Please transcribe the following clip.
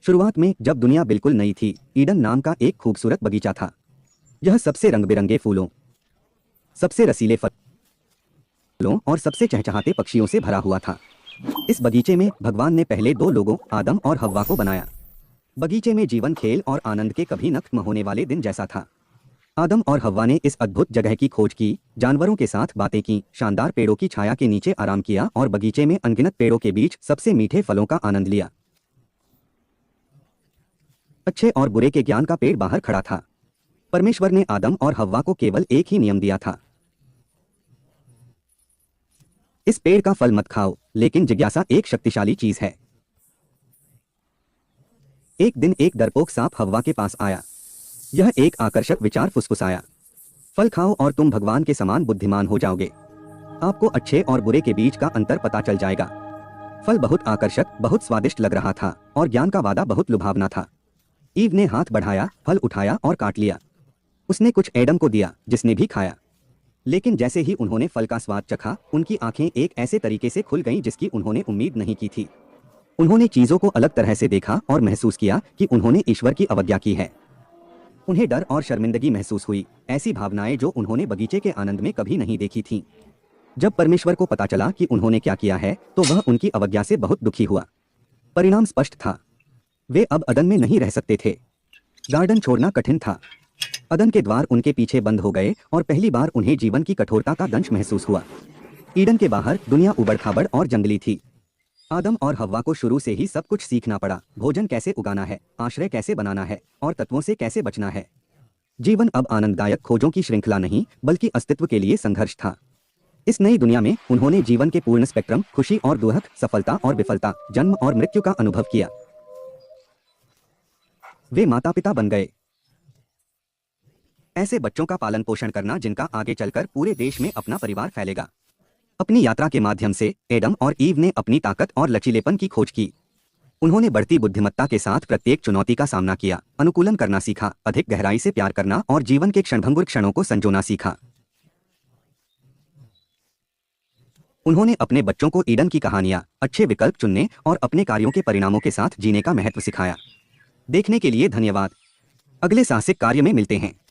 शुरुआत में जब दुनिया बिल्कुल नई थी, ईडन नाम का एक खूबसूरत बगीचा था। यह सबसे रंग बिरंगे फूलों, सबसे रसीले फलों और सबसे चहचहाते पक्षियों से भरा हुआ था। इस बगीचे में भगवान ने पहले दो लोगों आदम और हव्वा को बनाया। बगीचे में जीवन, खेल और आनंद के कभी न खत्म होने वाले दिन जैसा था। आदम और हव्वा ने इस अद्भुत जगह की खोज की, जानवरों के साथ बातें की, शानदार पेड़ों की छाया के नीचे आराम किया और बगीचे में अनगिनत पेड़ों के बीच सबसे मीठे फलों का आनंद लिया। अच्छे और बुरे के ज्ञान का पेड़ बाहर खड़ा था। परमेश्वर ने आदम और हव्वा को केवल एक ही नियम दिया था, इस पेड़ का फल मत खाओ। लेकिन जिज्ञासा एक शक्तिशाली चीज है। एक दिन एक डरपोक सांप हव्वा के पास आया। यह एक आकर्षक विचार फुसफुसाया, फल खाओ और तुम भगवान के समान बुद्धिमान हो जाओगे। आपको अच्छे और बुरे के बीच का अंतर पता चल जाएगा। फल बहुत आकर्षक, बहुत स्वादिष्ट लग रहा था और ज्ञान का वादा बहुत लुभावना था। ईव ने हाथ बढ़ाया, फल उठाया और काट लिया। उसने कुछ एडम को दिया, जिसने भी खाया। लेकिन जैसे ही उन्होंने फल का स्वाद चखा, उनकी आंखें एक ऐसे तरीके से खुल गईं जिसकी उन्होंने उम्मीद नहीं की थी। उन्होंने चीजों को अलग तरह से देखा और महसूस किया कि उन्होंने ईश्वर की अवज्ञा की है। उन्हें डर और शर्मिंदगी महसूस हुई, ऐसी भावनाएं जो उन्होंने बगीचे के आनंद में कभी नहीं देखी थीं। जब परमेश्वर को पता चला कि उन्होंने क्या किया है, तो वह उनकी अवज्ञा से बहुत दुखी हुआ। परिणाम स्पष्ट था, वे अब अदन में नहीं रह सकते थे। गार्डन छोड़ना कठिन था। अदन के द्वार उनके पीछे बंद हो गए और पहली बार उन्हें जीवन की कठोरता का दंश महसूस हुआ। ईडन के बाहर दुनिया उबड़-खाबड़ और जंगली थी। आदम और हव्वा को शुरू से ही सब कुछ सीखना पड़ा, भोजन कैसे उगाना है, आश्रय कैसे बनाना है और तत्वों से कैसे बचना है। जीवन अब आनंददायक खोजों की श्रृंखला नहीं, बल्कि अस्तित्व के लिए संघर्ष था। इस नई दुनिया में उन्होंने जीवन के पूर्ण स्पेक्ट्रम, खुशी और दुख, सफलता और विफलता, जन्म और मृत्यु का अनुभव किया। वे माता पिता बन गए, ऐसे बच्चों का पालन पोषण करना जिनका आगे चलकर पूरे देश में अपना परिवार फैलेगा। अपनी यात्रा के माध्यम से एडम और ईव ने अपनी ताकत और लचीलेपन की खोज की। उन्होंने बढ़ती बुद्धिमत्ता के साथ प्रत्येक चुनौती का सामना किया, अनुकूलन करना सीखा, अधिक गहराई से प्यार करना और जीवन के क्षणभंगुर क्षणों को संजोना सीखा। उन्होंने अपने बच्चों को ईडन की कहानियां, अच्छे विकल्प चुनने और अपने कार्यों के परिणामों के साथ जीने का महत्व सिखाया। देखने के लिए धन्यवाद। अगले साहसिक कार्य में मिलते हैं।